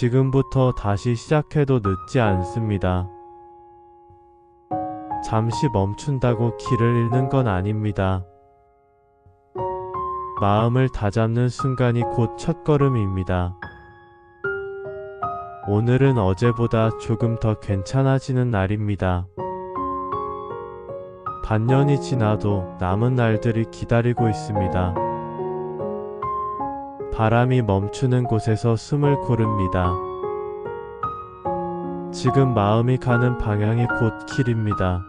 지금부터 다시 시작해도 늦지 않습니다. 잠시 멈춘다고 길을 잃는 건 아닙니다. 마음을 다잡는 순간이 곧 첫걸음입니다. 오늘은 어제보다 조금 더 괜찮아지는 날입니다. 반년이 지나도 남은 날들이 기다리고 있습니다. 바람이 멈추는 곳에서 숨을 고릅니다. 지금 마음이 가는 방향이 곧 길입니다.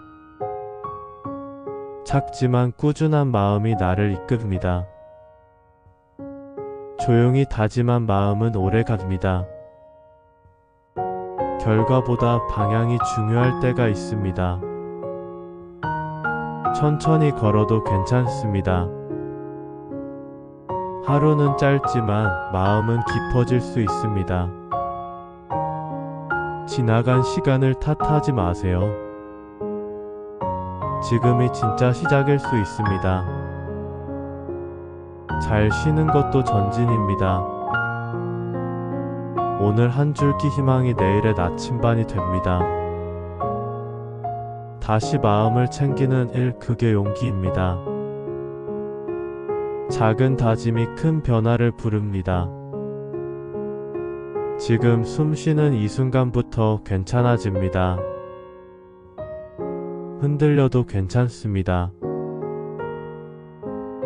작지만 꾸준한 마음이 나를 이끕니다. 조용히 다짐한 마음은 오래 갑니다. 결과보다 방향이 중요할 때가 있습니다. 천천히 걸어도 괜찮습니다. 하루는 짧지만 마음은 깊어질 수 있습니다. 지나간 시간을 탓하지 마세요. 지금이 진짜 시작일 수 있습니다. 잘 쉬는 것도 전진입니다. 오늘 한 줄기 희망이 내일의 나침반이 됩니다. 다시 마음을 챙기는 일, 그게 용기입니다. 작은 다짐이 큰 변화를 부릅니다. 지금 숨 쉬는 이 순간부터 괜찮아집니다. 흔들려도 괜찮습니다.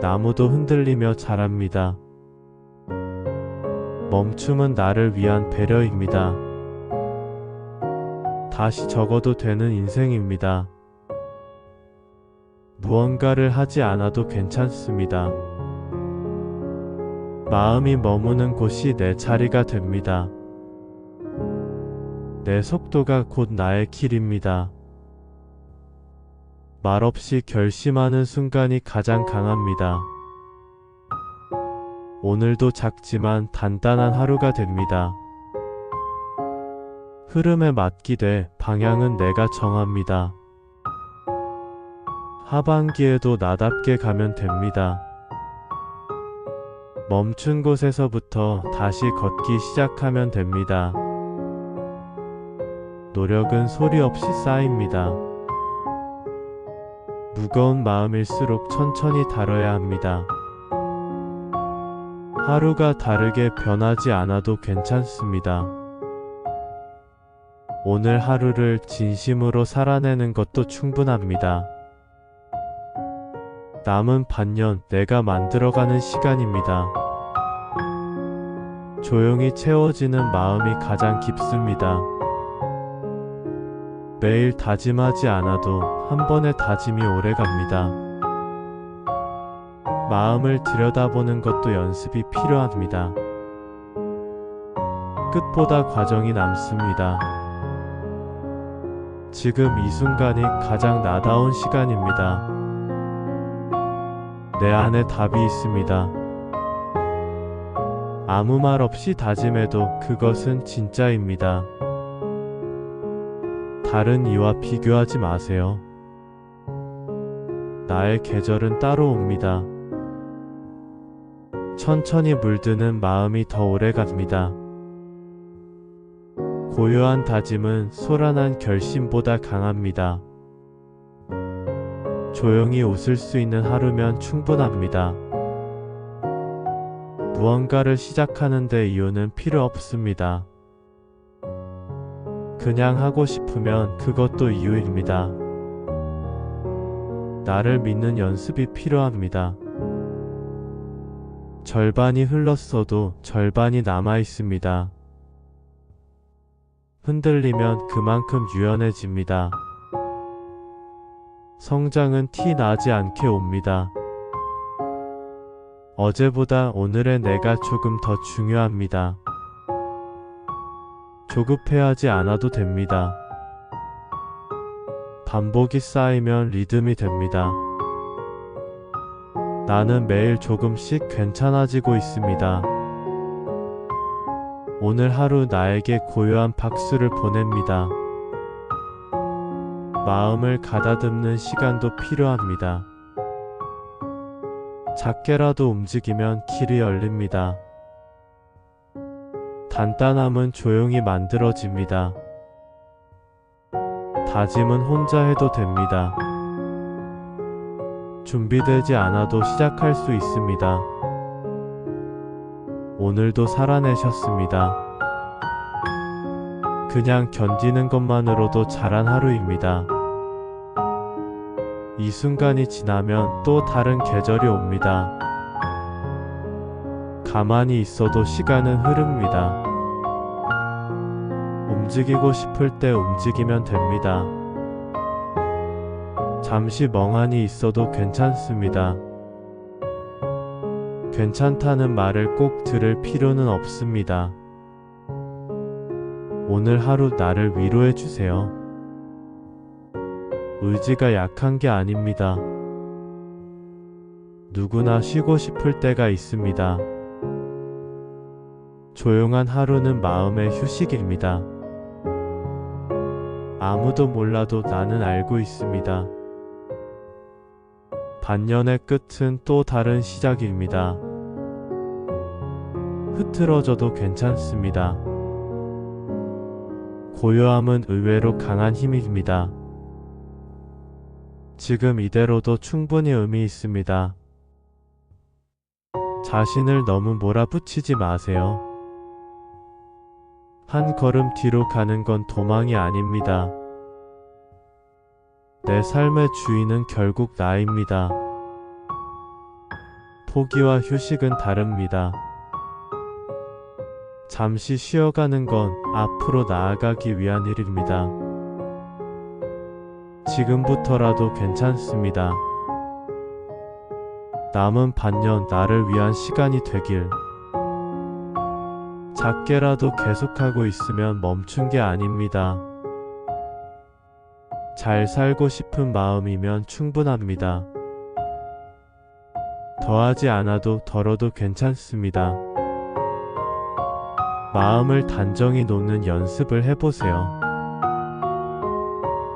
나무도 흔들리며 자랍니다. 멈춤은 나를 위한 배려입니다. 다시 적어도 되는 인생입니다. 무언가를 하지 않아도 괜찮습니다. 마음이 머무는 곳이 내 자리가 됩니다. 내 속도가 곧 나의 길입니다. 말없이 결심하는 순간이 가장 강합니다. 오늘도 작지만 단단한 하루가 됩니다. 흐름에 맡기되 방향은 내가 정합니다. 하반기에도 나답게 가면 됩니다. 멈춘 곳에서부터 다시 걷기 시작하면 됩니다. 노력은 소리 없이 쌓입니다. 무거운 마음일수록 천천히 다뤄야 합니다. 하루가 다르게 변하지 않아도 괜찮습니다. 오늘 하루를 진심으로 살아내는 것도 충분합니다. 남은 반년 내가 만들어가는 시간입니다. 조용히 채워지는 마음이 가장 깊습니다. 매일 다짐하지 않아도 한 번의 다짐이 오래갑니다. 마음을 들여다보는 것도 연습이 필요합니다. 끝보다 과정이 남습니다. 지금 이 순간이 가장 나다운 시간입니다. 내 안에 답이 있습니다. 아무 말 없이 다짐해도 그것은 진짜입니다. 다른 이와 비교하지 마세요. 나의 계절은 따로 옵니다. 천천히 물드는 마음이 더 오래 갑니다. 고요한 다짐은 소란한 결심보다 강합니다. 조용히 웃을 수 있는 하루면 충분합니다. 무언가를 시작하는 데 이유는 필요 없습니다. 그냥 하고 싶으면 그것도 이유입니다. 나를 믿는 연습이 필요합니다. 절반이 흘렀어도 절반이 남아 있습니다. 흔들리면 그만큼 유연해집니다. 성장은 티 나지 않게 옵니다. 어제보다 오늘의 내가 조금 더 중요합니다. 조급해하지 않아도 됩니다. 반복이 쌓이면 리듬이 됩니다. 나는 매일 조금씩 괜찮아지고 있습니다. 오늘 하루 나에게 고요한 박수를 보냅니다. 마음을 가다듬는 시간도 필요합니다. 작게라도 움직이면 길이 열립니다. 단단함은 조용히 만들어집니다. 다짐은 혼자 해도 됩니다. 준비되지 않아도 시작할 수 있습니다. 오늘도 살아내셨습니다. 그냥 견디는 것만으로도 잘한 하루입니다. 이 순간이 지나면 또 다른 계절이 옵니다. 가만히 있어도 시간은 흐릅니다. 움직이고 싶을 때 움직이면 됩니다. 잠시 멍하니 있어도 괜찮습니다. 괜찮다는 말을 꼭 들을 필요는 없습니다. 오늘 하루 나를 위로해 주세요. 의지가 약한 게 아닙니다. 누구나 쉬고 싶을 때가 있습니다. 조용한 하루는 마음의 휴식입니다. 아무도 몰라도 나는 알고 있습니다. 반년의 끝은 또 다른 시작입니다. 흐트러져도 괜찮습니다. 고요함은 의외로 강한 힘입니다. 지금 이대로도 충분히 의미 있습니다. 자신을 너무 몰아붙이지 마세요. 한 걸음 뒤로 가는 건 도망이 아닙니다. 내 삶의 주인은 결국 나입니다. 포기와 휴식은 다릅니다. 잠시 쉬어가는 건 앞으로 나아가기 위한 일입니다. 지금부터라도 괜찮습니다. 남은 반년 나를 위한 시간이 되길. 작게라도 계속하고 있으면 멈춘 게 아닙니다. 잘 살고 싶은 마음이면 충분합니다. 더하지 않아도 덜어도 괜찮습니다. 마음을 단정히 놓는 연습을 해보세요.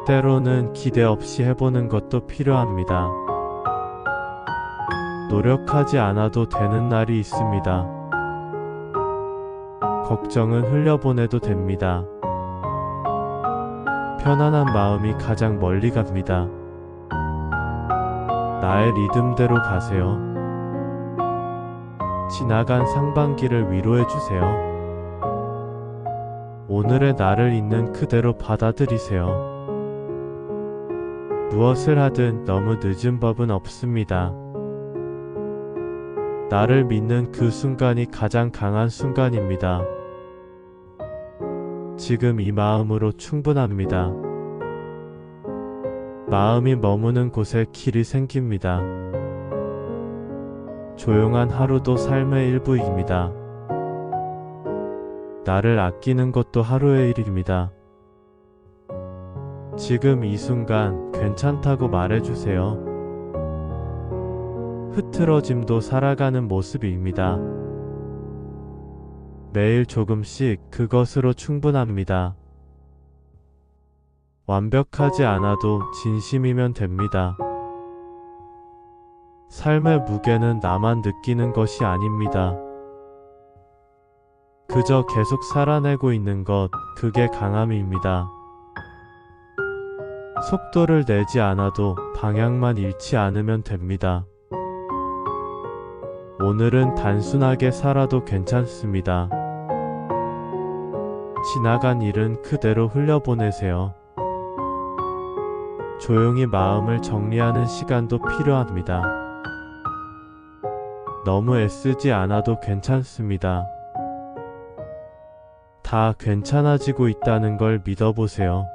때로는 기대 없이 해보는 것도 필요합니다. 노력하지 않아도 되는 날이 있습니다. 걱정은 흘려보내도 됩니다. 편안한 마음이 가장 멀리 갑니다. 나의 리듬대로 가세요. 지나간 상반기를 위로해주세요. 오늘의 나를 있는 그대로 받아들이세요. 무엇을 하든 너무 늦은 법은 없습니다. 나를 믿는 그 순간이 가장 강한 순간입니다. 지금 이 마음으로 충분합니다. 마음이 머무는 곳에 길이 생깁니다. 조용한 하루도 삶의 일부입니다. 나를 아끼는 것도 하루의 일입니다. 지금 이 순간 괜찮다고 말해주세요. 흐트러짐도 살아가는 모습입니다. 매일 조금씩 그것으로 충분합니다. 완벽하지 않아도 진심이면 됩니다. 삶의 무게는 나만 느끼는 것이 아닙니다. 그저 계속 살아내고 있는 것, 그게 강함입니다. 속도를 내지 않아도 방향만 잃지 않으면 됩니다. 오늘은 단순하게 살아도 괜찮습니다. 지나간 일은 그대로 흘려보내세요. 조용히 마음을 정리하는 시간도 필요합니다. 너무 애쓰지 않아도 괜찮습니다. 다 괜찮아지고 있다는 걸 믿어보세요.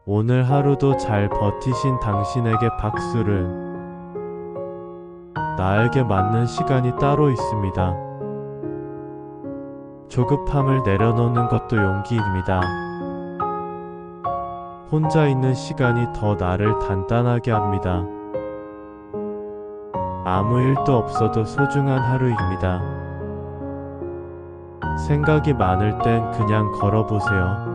오늘 하루도 잘 버티신 당신에게 박수를. 나에게 맞는 시간이 따로 있습니다. 조급함을 내려놓는 것도 용기입니다. 혼자 있는 시간이 더 나를 단단하게 합니다. 아무 일도 없어도 소중한 하루입니다. 생각이 많을 땐 그냥 걸어보세요.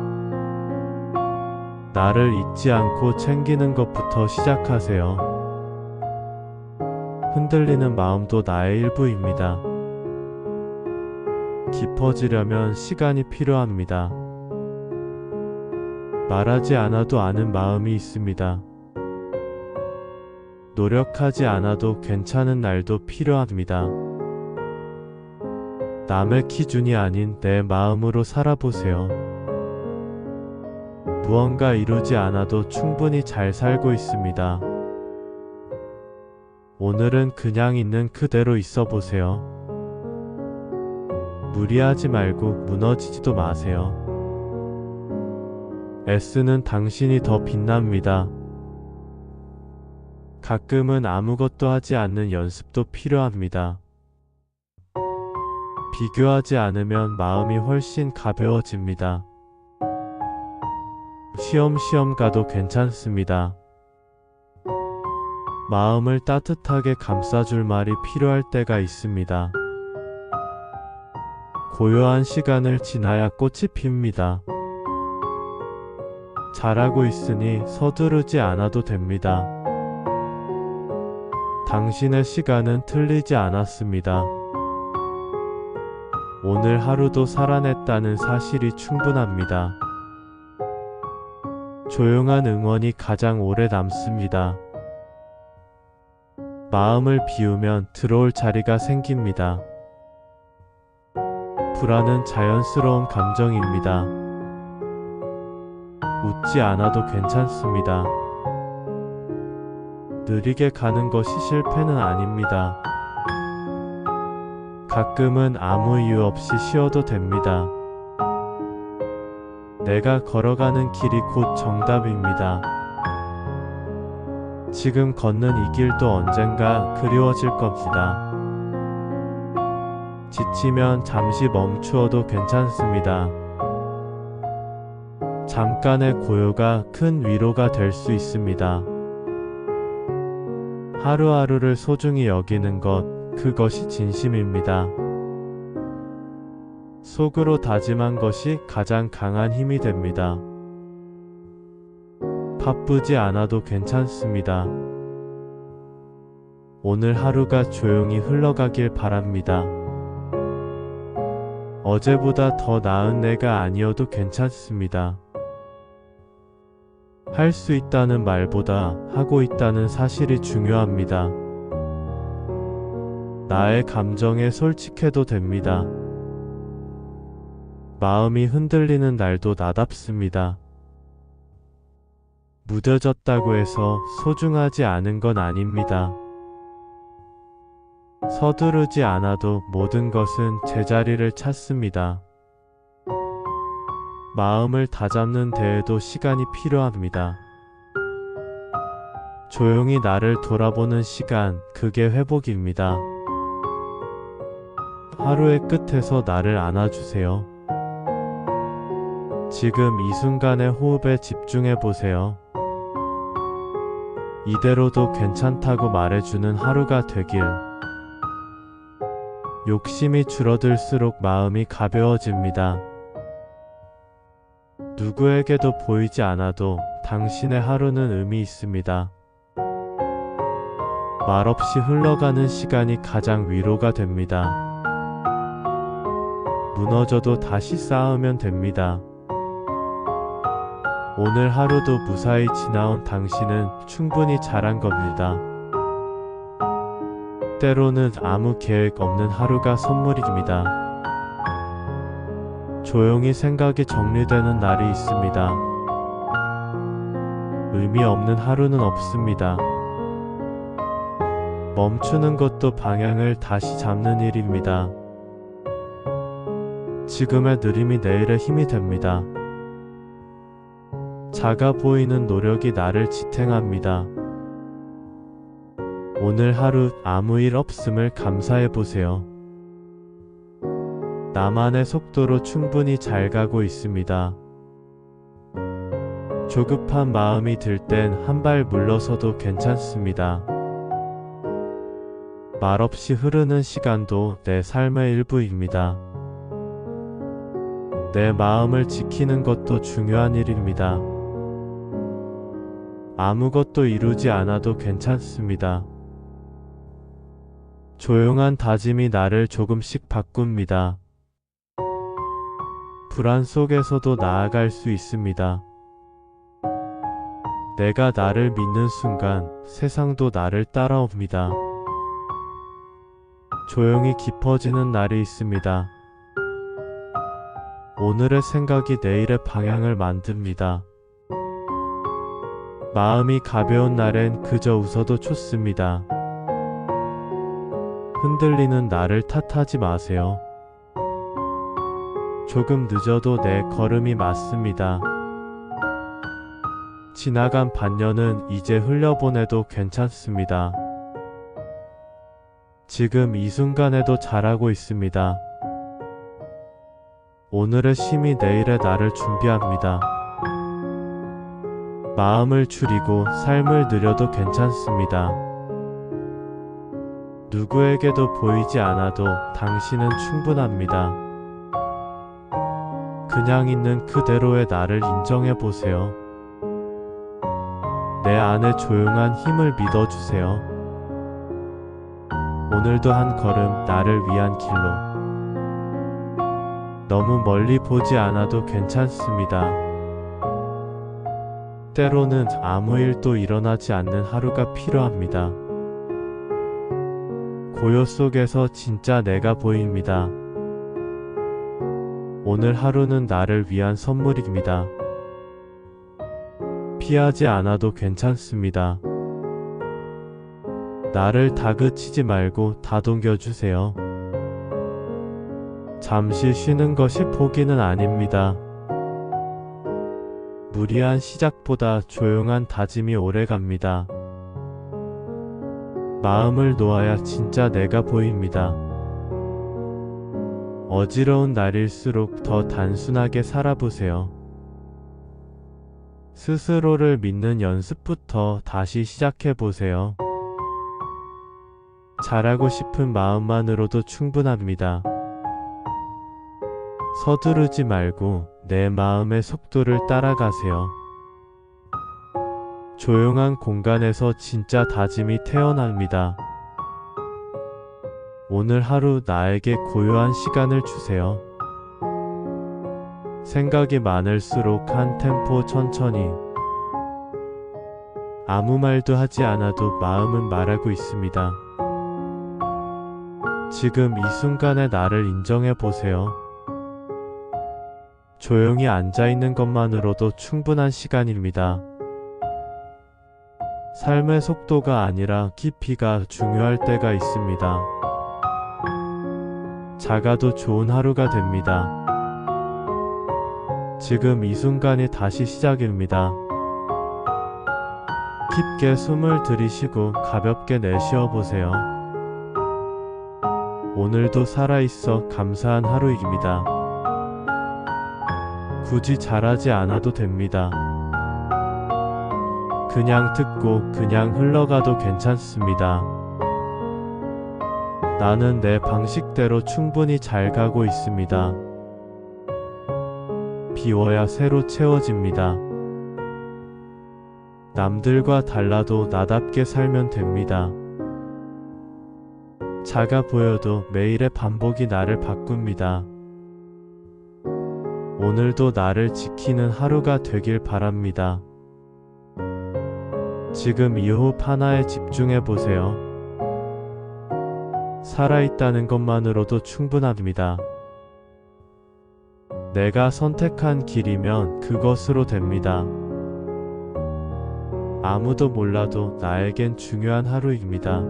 나를 잊지 않고 챙기는 것부터 시작하세요. 흔들리는 마음도 나의 일부입니다. 깊어지려면 시간이 필요합니다. 말하지 않아도 아는 마음이 있습니다. 노력하지 않아도 괜찮은 날도 필요합니다. 남의 기준이 아닌 내 마음으로 살아보세요. 무언가 이루지 않아도 충분히 잘 살고 있습니다. 오늘은 그냥 있는 그대로 있어 보세요. 무리하지 말고 무너지지도 마세요. 애쓰는 당신이 더 빛납니다. 가끔은 아무것도 하지 않는 연습도 필요합니다. 비교하지 않으면 마음이 훨씬 가벼워집니다. 쉬엄쉬엄 가도 괜찮습니다. 마음을 따뜻하게 감싸줄 말이 필요할 때가 있습니다. 고요한 시간을 지나야 꽃이 핍니다. 잘하고 있으니 서두르지 않아도 됩니다. 당신의 시간은 틀리지 않았습니다. 오늘 하루도 살아냈다는 사실이 충분합니다. 조용한 응원이 가장 오래 남습니다. 마음을 비우면 들어올 자리가 생깁니다. 불안은 자연스러운 감정입니다. 웃지 않아도 괜찮습니다. 느리게 가는 것이 실패는 아닙니다. 가끔은 아무 이유 없이 쉬어도 됩니다. 내가 걸어가는 길이 곧 정답입니다. 지금 걷는 이 길도 언젠가 그리워질 겁니다. 지치면 잠시 멈추어도 괜찮습니다. 잠깐의 고요가 큰 위로가 될 수 있습니다. 하루하루를 소중히 여기는 것, 그것이 진심입니다. 속으로 다짐한 것이 가장 강한 힘이 됩니다. 바쁘지 않아도 괜찮습니다. 오늘 하루가 조용히 흘러가길 바랍니다. 어제보다 더 나은 내가 아니어도 괜찮습니다. 할 수 있다는 말보다 하고 있다는 사실이 중요합니다. 나의 감정에 솔직해도 됩니다. 마음이 흔들리는 날도 나답습니다. 무뎌졌다고 해서 소중하지 않은 건 아닙니다. 서두르지 않아도 모든 것은 제자리를 찾습니다. 마음을 다잡는 데에도 시간이 필요합니다. 조용히 나를 돌아보는 시간, 그게 회복입니다. 하루의 끝에서 나를 안아주세요. 지금 이 순간의 호흡에 집중해 보세요. 이대로도 괜찮다고 말해주는 하루가 되길. 욕심이 줄어들수록 마음이 가벼워집니다. 누구에게도 보이지 않아도 당신의 하루는 의미 있습니다. 말없이 흘러가는 시간이 가장 위로가 됩니다. 무너져도 다시 쌓으면 됩니다. 오늘 하루도 무사히 지나온 당신은 충분히 잘한 겁니다. 때로는 아무 계획 없는 하루가 선물입니다. 조용히 생각이 정리되는 날이 있습니다. 의미 없는 하루는 없습니다. 멈추는 것도 방향을 다시 잡는 일입니다. 지금의 느림이 내일의 힘이 됩니다. 작아 보이는 노력이 나를 지탱합니다. 오늘 하루 아무 일 없음을 감사해 보세요. 나만의 속도로 충분히 잘 가고 있습니다. 조급한 마음이 들 땐 한 발 물러서도 괜찮습니다. 말없이 흐르는 시간도 내 삶의 일부입니다. 내 마음을 지키는 것도 중요한 일입니다. 아무것도 이루지 않아도 괜찮습니다. 조용한 다짐이 나를 조금씩 바꿉니다. 불안 속에서도 나아갈 수 있습니다. 내가 나를 믿는 순간 세상도 나를 따라옵니다. 조용히 깊어지는 날이 있습니다. 오늘의 생각이 내일의 방향을 만듭니다. 마음이 가벼운 날엔 그저 웃어도 좋습니다. 흔들리는 나를 탓하지 마세요. 조금 늦어도 내 걸음이 맞습니다. 지나간 반년은 이제 흘려보내도 괜찮습니다. 지금 이 순간에도 잘하고 있습니다. 오늘의 쉼이 내일의 나를 준비합니다. 마음을 줄이고 삶을 느려도 괜찮습니다. 누구에게도 보이지 않아도 당신은 충분합니다. 그냥 있는 그대로의 나를 인정해 보세요. 내 안에 조용한 힘을 믿어주세요. 오늘도 한 걸음 나를 위한 길로. 너무 멀리 보지 않아도 괜찮습니다. 때로는 아무 일도 일어나지 않는 하루가 필요합니다. 고요 속에서 진짜 내가 보입니다. 오늘 하루는 나를 위한 선물입니다. 피하지 않아도 괜찮습니다. 나를 다그치지 말고 다독여주세요. 잠시 쉬는 것이 포기는 아닙니다. 무리한 시작보다 조용한 다짐이 오래갑니다. 마음을 놓아야 진짜 내가 보입니다. 어지러운 날일수록 더 단순하게 살아보세요. 스스로를 믿는 연습부터 다시 시작해보세요. 잘하고 싶은 마음만으로도 충분합니다. 서두르지 말고 내 마음의 속도를 따라가세요. 조용한 공간에서 진짜 다짐이 태어납니다. 오늘 하루 나에게 고요한 시간을 주세요. 생각이 많을수록 한 템포 천천히. 아무 말도 하지 않아도 마음은 말하고 있습니다. 지금 이 순간의 나를 인정해 보세요. 조용히 앉아있는 것만으로도 충분한 시간입니다. 삶의 속도가 아니라 깊이가 중요할 때가 있습니다. 작아도 좋은 하루가 됩니다. 지금 이 순간이 다시 시작입니다. 깊게 숨을 들이쉬고 가볍게 내쉬어 보세요. 오늘도 살아있어 감사한 하루입니다. 굳이 잘하지 않아도 됩니다. 그냥 듣고 그냥 흘러가도 괜찮습니다. 나는 내 방식대로 충분히 잘 가고 있습니다. 비워야 새로 채워집니다. 남들과 달라도 나답게 살면 됩니다. 작아 보여도 매일의 반복이 나를 바꿉니다. 오늘도 나를 지키는 하루가 되길 바랍니다. 지금 이 호흡 하나에 집중해 보세요. 살아있다는 것만으로도 충분합니다. 내가 선택한 길이면 그것으로 됩니다. 아무도 몰라도 나에겐 중요한 하루입니다.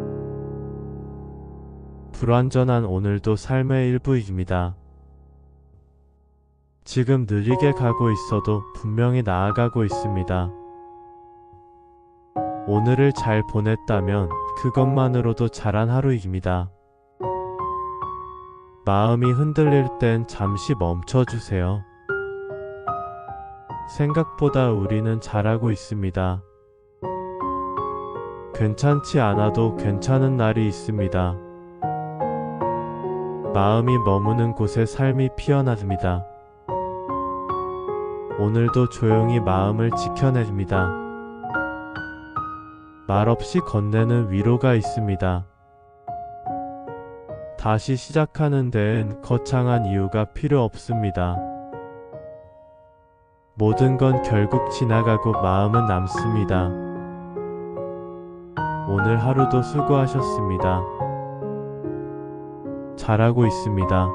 불완전한 오늘도 삶의 일부입니다. 지금 느리게 가고 있어도 분명히 나아가고 있습니다. 오늘을 잘 보냈다면 그것만으로도 잘한 하루입니다. 마음이 흔들릴 땐 잠시 멈춰주세요. 생각보다 우리는 잘하고 있습니다. 괜찮지 않아도 괜찮은 날이 있습니다. 마음이 머무는 곳에 삶이 피어납니다. 오늘도 조용히 마음을 지켜냅니다. 말없이 건네는 위로가 있습니다. 다시 시작하는 데엔 거창한 이유가 필요 없습니다. 모든 건 결국 지나가고 마음은 남습니다. 오늘 하루도 수고하셨습니다. 잘하고 있습니다.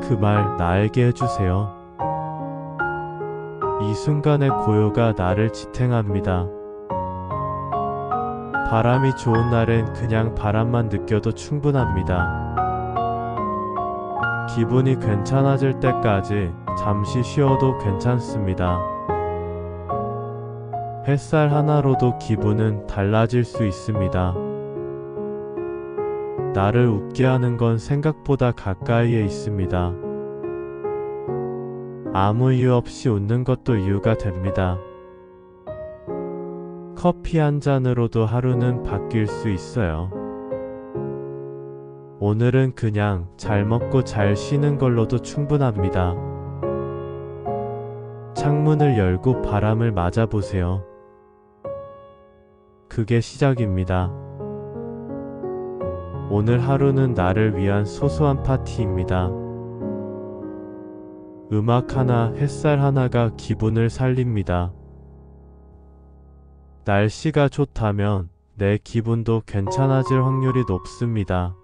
그 말 나에게 해주세요. 이 순간의 고요가 나를 지탱합니다. 바람이 좋은 날엔 그냥 바람만 느껴도 충분합니다. 기분이 괜찮아질 때까지 잠시 쉬어도 괜찮습니다. 햇살 하나로도 기분은 달라질 수 있습니다. 나를 웃게 하는 건 생각보다 가까이에 있습니다. 아무 이유 없이 웃는 것도 이유가 됩니다. 커피 한 잔으로도 하루는 바뀔 수 있어요. 오늘은 그냥 잘 먹고 잘 쉬는 걸로도 충분합니다. 창문을 열고 바람을 맞아보세요. 그게 시작입니다. 오늘 하루는 나를 위한 소소한 파티입니다. 음악 하나, 햇살 하나가 기분을 살립니다. 날씨가 좋다면 내 기분도 괜찮아질 확률이 높습니다.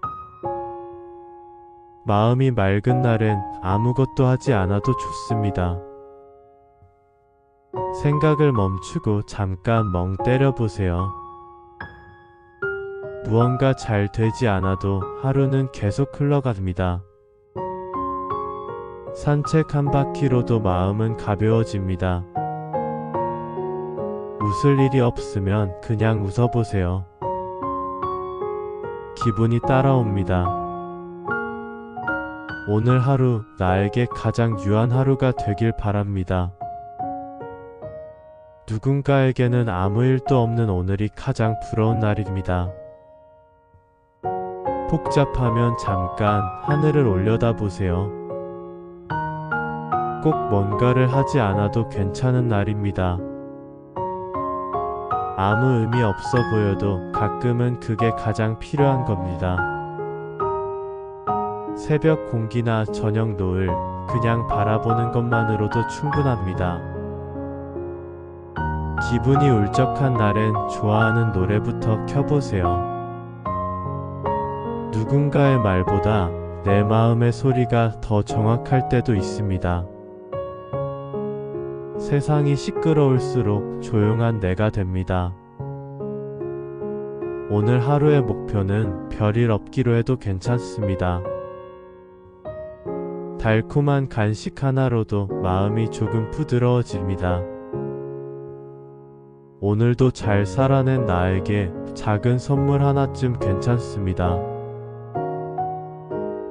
마음이 맑은 날엔 아무것도 하지 않아도 좋습니다. 생각을 멈추고 잠깐 멍 때려보세요. 무언가 잘 되지 않아도 하루는 계속 흘러갑니다. 산책 한 바퀴로도 마음은 가벼워집니다. 웃을 일이 없으면 그냥 웃어보세요. 기분이 따라옵니다. 오늘 하루 나에게 가장 유한 하루가 되길 바랍니다. 누군가에게는 아무 일도 없는 오늘이 가장 부러운 날입니다. 복잡하면 잠깐 하늘을 올려다보세요. 꼭 뭔가를 하지 않아도 괜찮은 날입니다. 아무 의미 없어 보여도 가끔은 그게 가장 필요한 겁니다. 새벽 공기나 저녁 노을, 그냥 바라보는 것만으로도 충분합니다. 기분이 울적한 날엔 좋아하는 노래부터 켜보세요. 누군가의 말보다 내 마음의 소리가 더 정확할 때도 있습니다. 세상이 시끄러울수록 조용한 내가 됩니다. 오늘 하루의 목표는 별일 없기로 해도 괜찮습니다. 달콤한 간식 하나로도 마음이 조금 부드러워집니다. 오늘도 잘 살아낸 나에게 작은 선물 하나쯤 괜찮습니다.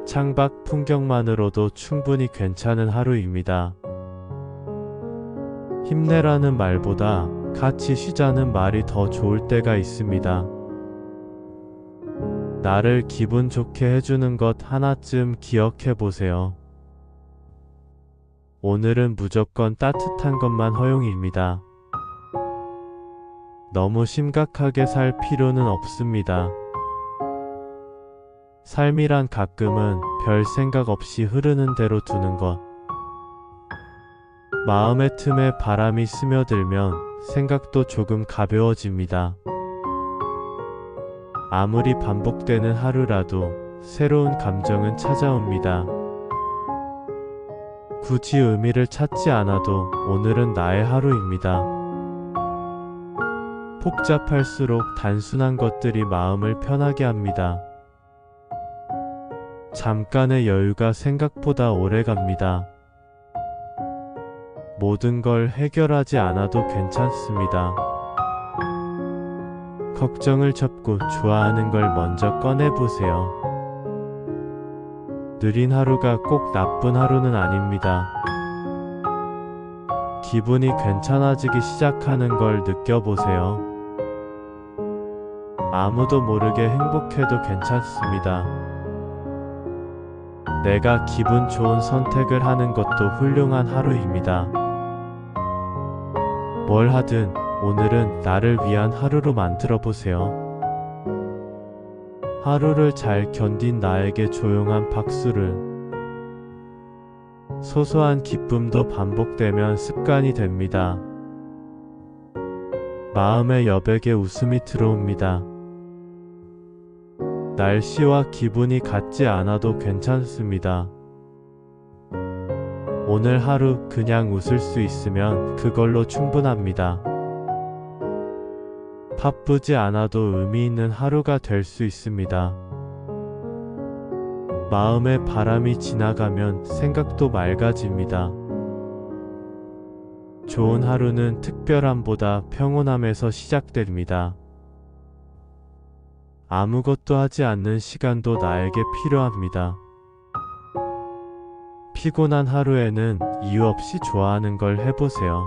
창밖 풍경만으로도 충분히 괜찮은 하루입니다. 힘내라는 말보다 같이 쉬자는 말이 더 좋을 때가 있습니다. 나를 기분 좋게 해주는 것 하나쯤 기억해 보세요. 오늘은 무조건 따뜻한 것만 허용입니다. 너무 심각하게 살 필요는 없습니다. 삶이란 가끔은 별 생각 없이 흐르는 대로 두는 것. 마음의 틈에 바람이 스며들면 생각도 조금 가벼워집니다. 아무리 반복되는 하루라도 새로운 감정은 찾아옵니다. 굳이 의미를 찾지 않아도 오늘은 나의 하루입니다. 복잡할수록 단순한 것들이 마음을 편하게 합니다. 잠깐의 여유가 생각보다 오래 갑니다. 모든 걸 해결하지 않아도 괜찮습니다. 걱정을 접고 좋아하는 걸 먼저 꺼내보세요. 느린 하루가 꼭 나쁜 하루는 아닙니다. 기분이 괜찮아지기 시작하는 걸 느껴보세요. 아무도 모르게 행복해도 괜찮습니다. 내가 기분 좋은 선택을 하는 것도 훌륭한 하루입니다. 뭘 하든 오늘은 나를 위한 하루로 만들어 보세요. 하루를 잘 견딘 나에게 조용한 박수를. 소소한 기쁨도 반복되면 습관이 됩니다. 마음의 여백에 웃음이 들어옵니다. 날씨와 기분이 같지 않아도 괜찮습니다. 오늘 하루 그냥 웃을 수 있으면 그걸로 충분합니다. 바쁘지 않아도 의미 있는 하루가 될 수 있습니다. 마음의 바람이 지나가면 생각도 맑아집니다. 좋은 하루는 특별함보다 평온함에서 시작됩니다. 아무것도 하지 않는 시간도 나에게 필요합니다. 피곤한 하루에는 이유 없이 좋아하는 걸 해보세요.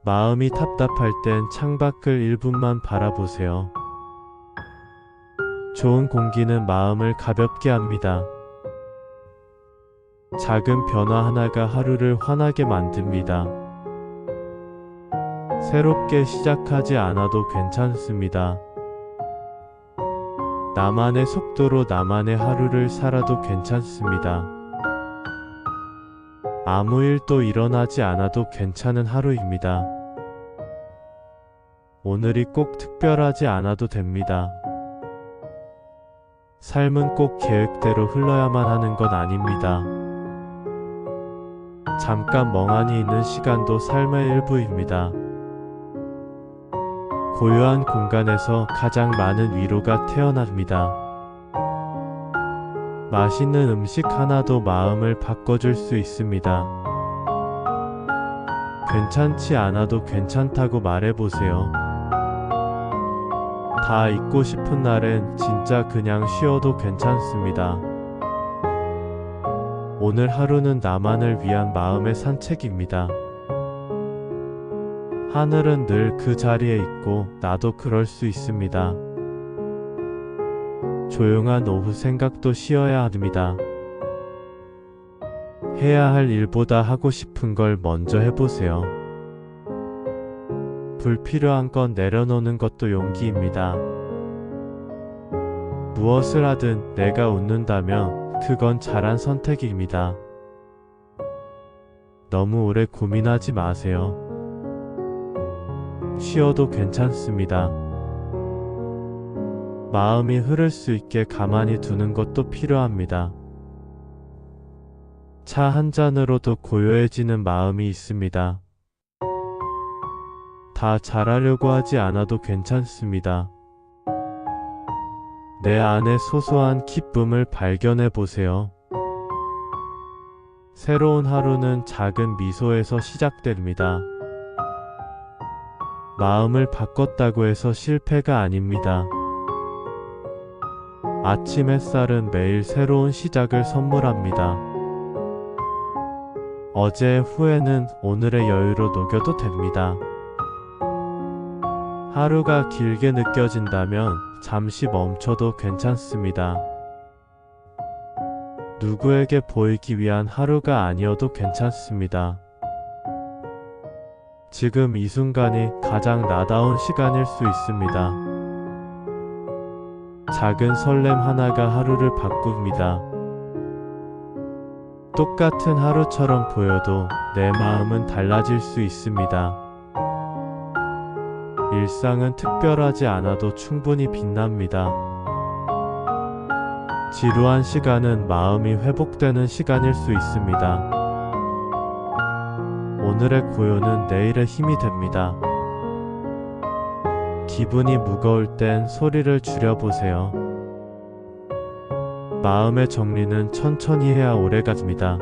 마음이 답답할 땐 창밖을 1분만 바라보세요. 좋은 공기는 마음을 가볍게 합니다. 작은 변화 하나가 하루를 환하게 만듭니다. 새롭게 시작하지 않아도 괜찮습니다. 나만의 속도로 나만의 하루를 살아도 괜찮습니다. 아무 일도 일어나지 않아도 괜찮은 하루입니다. 오늘이 꼭 특별하지 않아도 됩니다. 삶은 꼭 계획대로 흘러야만 하는 건 아닙니다. 잠깐 멍하니 있는 시간도 삶의 일부입니다. 고요한 공간에서 가장 많은 위로가 태어납니다. 맛있는 음식 하나도 마음을 바꿔줄 수 있습니다. 괜찮지 않아도 괜찮다고 말해보세요. 다 잊고 싶은 날엔 진짜 그냥 쉬어도 괜찮습니다. 오늘 하루는 나만을 위한 마음의 산책입니다. 하늘은 늘 그 자리에 있고 나도 그럴 수 있습니다. 조용한 오후 생각도 쉬어야 합니다. 해야 할 일보다 하고 싶은 걸 먼저 해보세요. 불필요한 건 내려놓는 것도 용기입니다. 무엇을 하든 내가 웃는다면 그건 잘한 선택입니다. 너무 오래 고민하지 마세요. 쉬어도 괜찮습니다. 마음이 흐를 수 있게 가만히 두는 것도 필요합니다. 차 한 잔으로도 고요해지는 마음이 있습니다. 다 잘하려고 하지 않아도 괜찮습니다. 내 안의 소소한 기쁨을 발견해 보세요. 새로운 하루는 작은 미소에서 시작됩니다. 마음을 바꿨다고 해서 실패가 아닙니다. 아침 햇살은 매일 새로운 시작을 선물합니다. 어제의 후회는 오늘의 여유로 녹여도 됩니다. 하루가 길게 느껴진다면 잠시 멈춰도 괜찮습니다. 누구에게 보이기 위한 하루가 아니어도 괜찮습니다. 지금 이 순간이 가장 나다운 시간일 수 있습니다. 작은 설렘 하나가 하루를 바꿉니다. 똑같은 하루처럼 보여도 내 마음은 달라질 수 있습니다. 일상은 특별하지 않아도 충분히 빛납니다. 지루한 시간은 마음이 회복되는 시간일 수 있습니다. 오늘의 고요는 내일의 힘이 됩니다. 기분이 무거울 땐 소리를 줄여보세요. 마음의 정리는 천천히 해야 오래갑니다.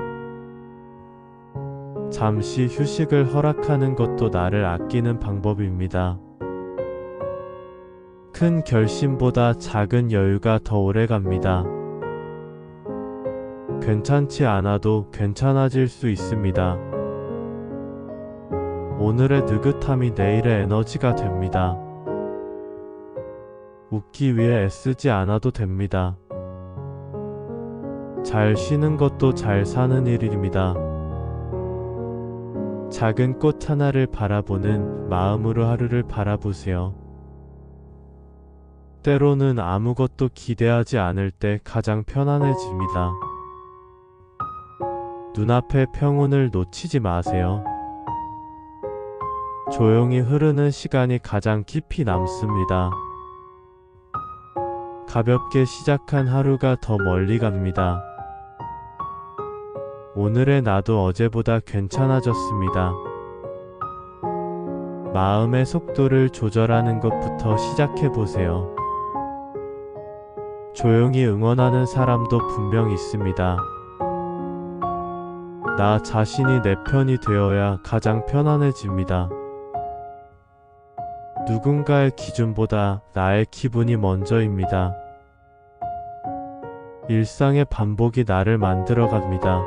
잠시 휴식을 허락하는 것도 나를 아끼는 방법입니다. 큰 결심보다 작은 여유가 더 오래갑니다. 괜찮지 않아도 괜찮아질 수 있습니다. 오늘의 느긋함이 내일의 에너지가 됩니다. 웃기 위해 애쓰지 않아도 됩니다. 잘 쉬는 것도 잘 사는 일입니다. 작은 꽃 하나를 바라보는 마음으로 하루를 바라보세요. 때로는 아무것도 기대하지 않을 때 가장 편안해집니다. 눈앞의 평온을 놓치지 마세요. 조용히 흐르는 시간이 가장 깊이 남습니다. 가볍게 시작한 하루가 더 멀리 갑니다. 오늘의 나도 어제보다 괜찮아졌습니다. 마음의 속도를 조절하는 것부터 시작해보세요. 조용히 응원하는 사람도 분명 있습니다. 나 자신이 내 편이 되어야 가장 편안해집니다. 누군가의 기준보다 나의 기분이 먼저입니다. 일상의 반복이 나를 만들어갑니다.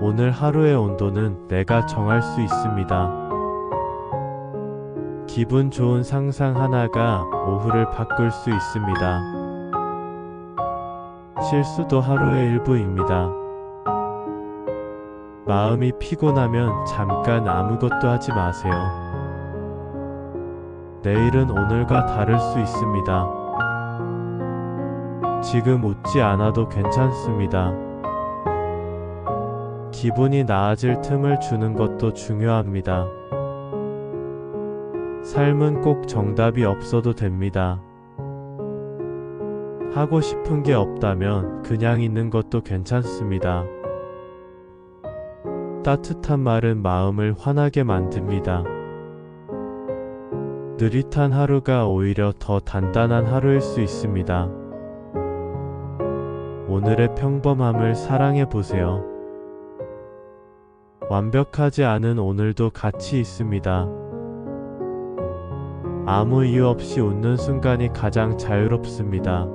오늘 하루의 온도는 내가 정할 수 있습니다. 기분 좋은 상상 하나가 오후를 바꿀 수 있습니다. 실수도 하루의 일부입니다. 마음이 피곤하면 잠깐 아무것도 하지 마세요. 내일은 오늘과 다를 수 있습니다. 지금 웃지 않아도 괜찮습니다. 기분이 나아질 틈을 주는 것도 중요합니다. 삶은 꼭 정답이 없어도 됩니다. 하고 싶은 게 없다면 그냥 있는 것도 괜찮습니다. 따뜻한 말은 마음을 환하게 만듭니다. 느릿한 하루가 오히려 더 단단한 하루일 수 있습니다. 오늘의 평범함을 사랑해 보세요. 완벽하지 않은 오늘도 가치 있습니다. 아무 이유 없이 웃는 순간이 가장 자유롭습니다.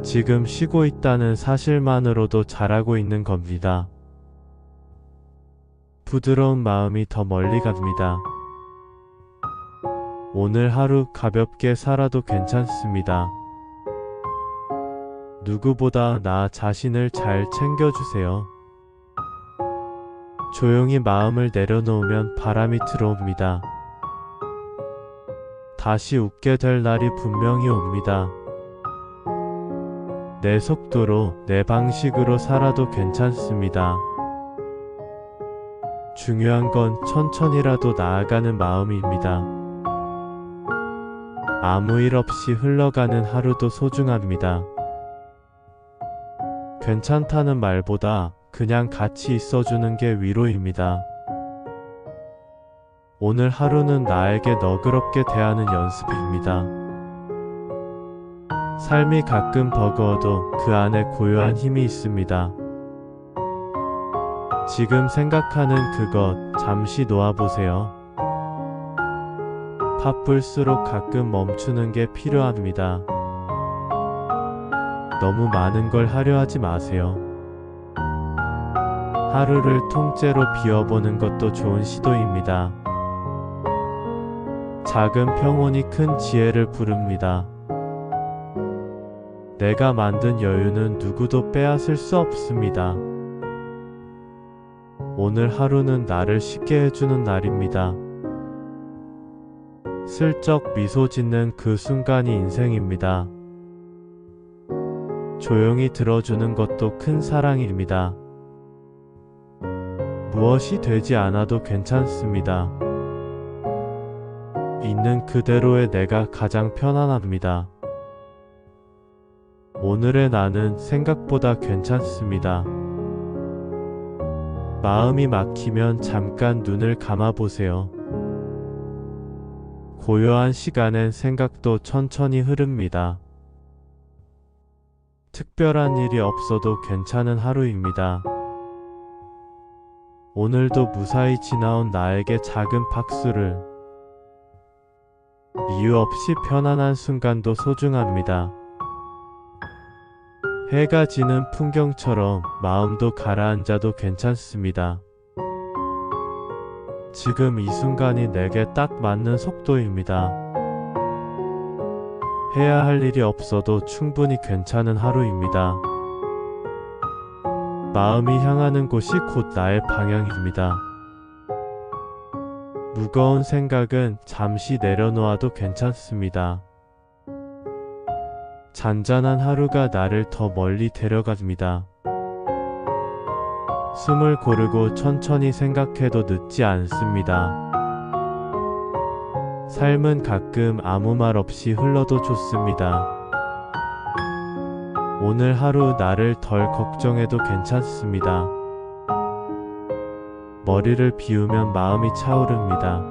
지금 쉬고 있다는 사실만으로도 잘하고 있는 겁니다. 부드러운 마음이 더 멀리 갑니다. 오늘 하루 가볍게 살아도 괜찮습니다. 누구보다 나 자신을 잘 챙겨주세요. 조용히 마음을 내려놓으면 바람이 들어옵니다. 다시 웃게 될 날이 분명히 옵니다. 내 속도로, 내 방식으로 살아도 괜찮습니다. 중요한 건 천천히라도 나아가는 마음입니다. 아무 일 없이 흘러가는 하루도 소중합니다. 괜찮다는 말보다 그냥 같이 있어주는 게 위로입니다. 오늘 하루는 나에게 너그럽게 대하는 연습입니다. 삶이 가끔 버거워도 그 안에 고요한 힘이 있습니다. 지금 생각하는 그것 잠시 놓아보세요. 바쁠수록 가끔 멈추는 게 필요합니다. 너무 많은 걸 하려 하지 마세요. 하루를 통째로 비워보는 것도 좋은 시도입니다. 작은 평온이 큰 지혜를 부릅니다. 내가 만든 여유는 누구도 빼앗을 수 없습니다. 오늘 하루는 나를 쉽게 해주는 날입니다. 슬쩍 미소 짓는 그 순간이 인생입니다. 조용히 들어주는 것도 큰 사랑입니다. 무엇이 되지 않아도 괜찮습니다. 있는 그대로의 내가 가장 편안합니다. 오늘의 나는 생각보다 괜찮습니다. 마음이 막히면 잠깐 눈을 감아보세요. 고요한 시간엔 생각도 천천히 흐릅니다. 특별한 일이 없어도 괜찮은 하루입니다. 오늘도 무사히 지나온 나에게 작은 박수를. 이유 없이 편안한 순간도 소중합니다. 해가 지는 풍경처럼 마음도 가라앉아도 괜찮습니다. 지금 이 순간이 내게 딱 맞는 속도입니다. 해야 할 일이 없어도 충분히 괜찮은 하루입니다. 마음이 향하는 곳이 곧 나의 방향입니다. 무거운 생각은 잠시 내려놓아도 괜찮습니다. 잔잔한 하루가 나를 더 멀리 데려갑니다. 숨을 고르고 천천히 생각해도 늦지 않습니다. 삶은 가끔 아무 말 없이 흘러도 좋습니다. 오늘 하루 나를 덜 걱정해도 괜찮습니다. 머리를 비우면 마음이 차오릅니다.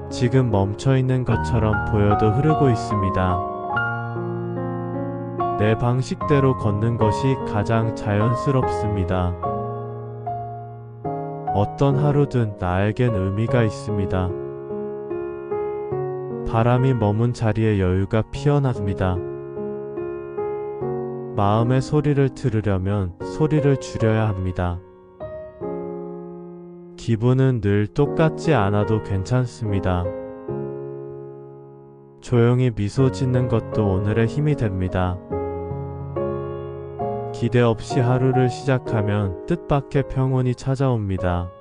지금 멈춰있는 것처럼 보여도 흐르고 있습니다. 내 방식대로 걷는 것이 가장 자연스럽습니다. 어떤 하루든 나에겐 의미가 있습니다. 바람이 머문 자리에 여유가 피어납니다. 마음의 소리를 들으려면 소리를 줄여야 합니다. 기분은 늘 똑같지 않아도 괜찮습니다. 조용히 미소 짓는 것도 오늘의 힘이 됩니다. 기대 없이 하루를 시작하면 뜻밖의 평온이 찾아옵니다.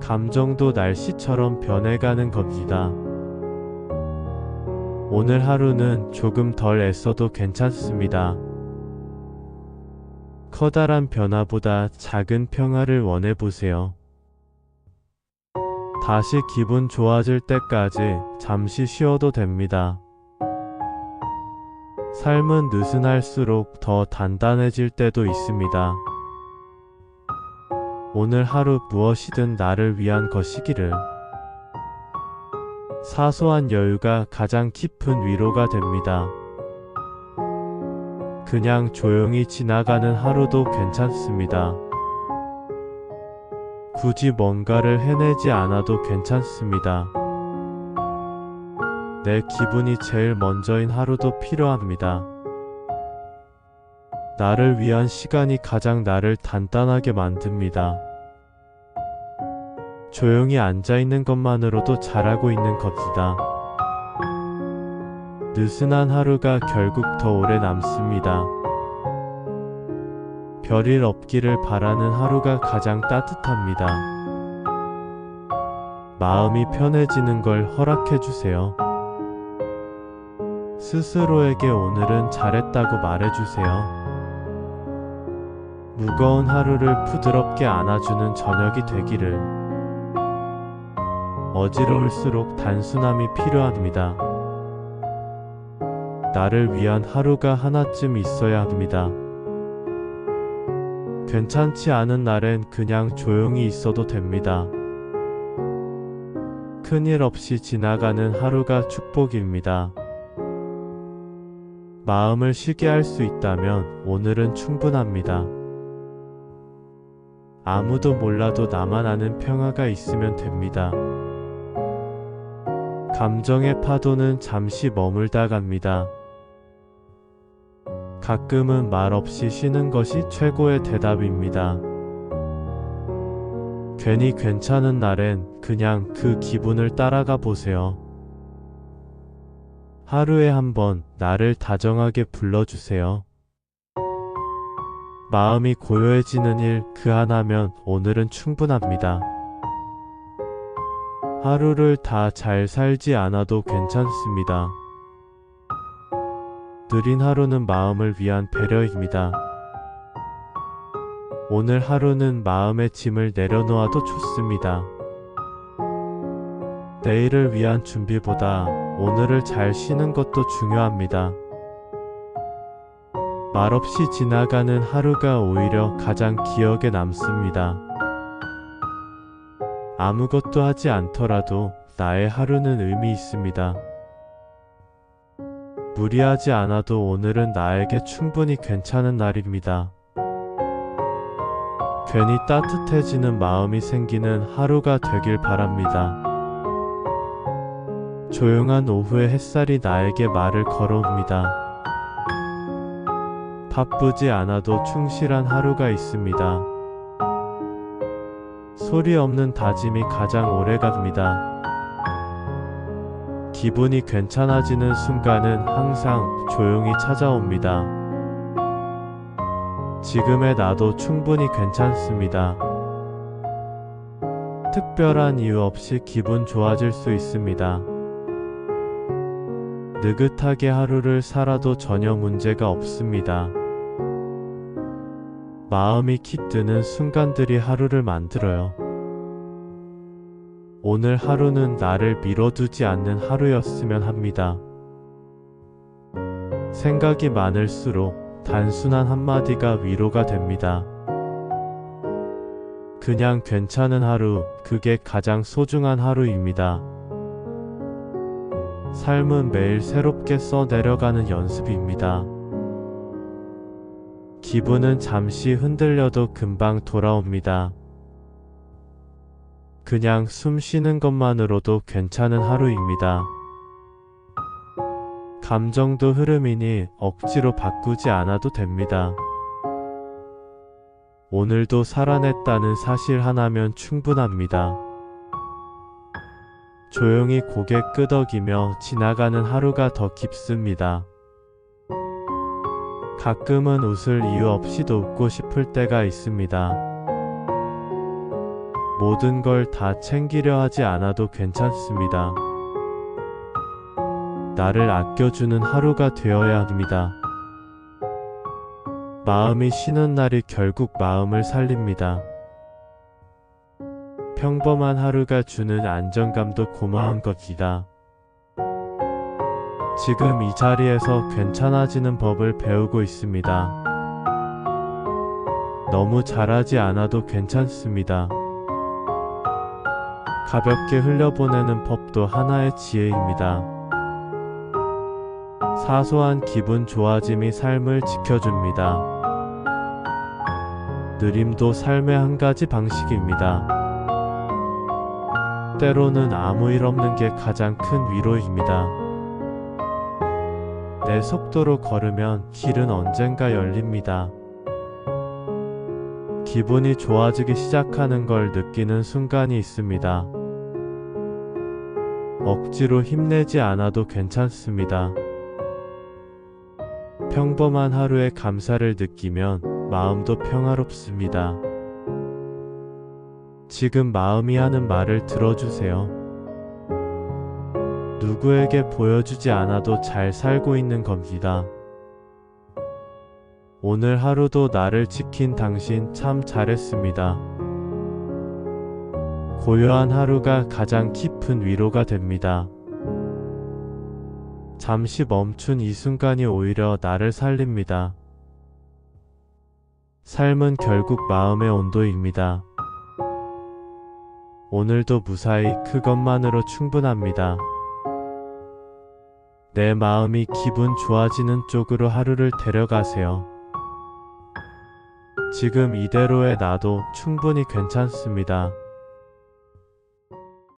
감정도 날씨처럼 변해가는 겁니다. 오늘 하루는 조금 덜 애써도 괜찮습니다. 커다란 변화보다 작은 평화를 원해보세요. 다시 기분 좋아질 때까지 잠시 쉬어도 됩니다. 삶은 느슨할수록 더 단단해질 때도 있습니다. 오늘 하루 무엇이든 나를 위한 것이기를. 사소한 여유가 가장 깊은 위로가 됩니다. 그냥 조용히 지나가는 하루도 괜찮습니다. 굳이 뭔가를 해내지 않아도 괜찮습니다. 내 기분이 제일 먼저인 하루도 필요합니다. 나를 위한 시간이 가장 나를 단단하게 만듭니다. 조용히 앉아있는 것만으로도 잘하고 있는 겁니다. 느슨한 하루가 결국 더 오래 남습니다. 별일 없기를 바라는 하루가 가장 따뜻합니다. 마음이 편해지는 걸 허락해주세요. 스스로에게 오늘은 잘했다고 말해주세요. 무거운 하루를 부드럽게 안아주는 저녁이 되기를. 어지러울수록 단순함이 필요합니다. 나를 위한 하루가 하나쯤 있어야 합니다. 괜찮지 않은 날엔 그냥 조용히 있어도 됩니다. 큰일 없이 지나가는 하루가 축복입니다. 마음을 쉬게 할 수 있다면 오늘은 충분합니다. 아무도 몰라도 나만 아는 평화가 있으면 됩니다. 감정의 파도는 잠시 머물다 갑니다. 가끔은 말 없이 쉬는 것이 최고의 대답입니다. 괜히 괜찮은 날엔 그냥 그 기분을 따라가 보세요. 하루에 한 번 나를 다정하게 불러주세요. 마음이 고요해지는 일 그 하나면 오늘은 충분합니다. 하루를 다 잘 살지 않아도 괜찮습니다. 느린 하루는 마음을 위한 배려입니다. 오늘 하루는 마음의 짐을 내려놓아도 좋습니다. 내일을 위한 준비보다 오늘을 잘 쉬는 것도 중요합니다. 말없이 지나가는 하루가 오히려 가장 기억에 남습니다. 아무것도 하지 않더라도 나의 하루는 의미 있습니다. 무리하지 않아도 오늘은 나에게 충분히 괜찮은 날입니다. 괜히 따뜻해지는 마음이 생기는 하루가 되길 바랍니다. 조용한 오후의 햇살이 나에게 말을 걸어옵니다. 바쁘지 않아도 충실한 하루가 있습니다. 소리 없는 다짐이 가장 오래 갑니다. 기분이 괜찮아지는 순간은 항상 조용히 찾아옵니다. 지금의 나도 충분히 괜찮습니다. 특별한 이유 없이 기분 좋아질 수 있습니다. 느긋하게 하루를 살아도 전혀 문제가 없습니다. 마음이 깃드는 순간들이 하루를 만들어요. 오늘 하루는 나를 밀어두지 않는 하루였으면 합니다. 생각이 많을수록 단순한 한마디가 위로가 됩니다. 그냥 괜찮은 하루, 그게 가장 소중한 하루입니다. 삶은 매일 새롭게 써내려가는 연습입니다. 기분은 잠시 흔들려도 금방 돌아옵니다. 그냥 숨 쉬는 것만으로도 괜찮은 하루입니다. 감정도 흐름이니 억지로 바꾸지 않아도 됩니다. 오늘도 살아냈다는 사실 하나면 충분합니다. 조용히 고개 끄덕이며 지나가는 하루가 더 깊습니다. 가끔은 웃을 이유 없이도 웃고 싶을 때가 있습니다. 모든 걸 다 챙기려 하지 않아도 괜찮습니다. 나를 아껴주는 하루가 되어야 합니다. 마음이 쉬는 날이 결국 마음을 살립니다. 평범한 하루가 주는 안정감도 고마운 것이다. 지금 이 자리에서 괜찮아지는 법을 배우고 있습니다. 너무 잘하지 않아도 괜찮습니다. 가볍게 흘려보내는 법도 하나의 지혜입니다. 사소한 기분 좋아짐이 삶을 지켜줍니다. 느림도 삶의 한 가지 방식입니다. 때로는 아무 일 없는 게 가장 큰 위로입니다. 내 속도로 걸으면 길은 언젠가 열립니다. 기분이 좋아지기 시작하는 걸 느끼는 순간이 있습니다. 억지로 힘내지 않아도 괜찮습니다. 평범한 하루의 감사를 느끼면 마음도 평화롭습니다. 지금 마음이 하는 말을 들어주세요. 누구에게 보여주지 않아도 잘 살고 있는 겁니다. 오늘 하루도 나를 지킨 당신 참 잘했습니다. 고요한 하루가 가장 깊은 위로가 됩니다. 잠시 멈춘 이 순간이 오히려 나를 살립니다. 삶은 결국 마음의 온도입니다. 오늘도 무사히 그것만으로 충분합니다. 내 마음이 기분 좋아지는 쪽으로 하루를 데려가세요. 지금 이대로의 나도 충분히 괜찮습니다.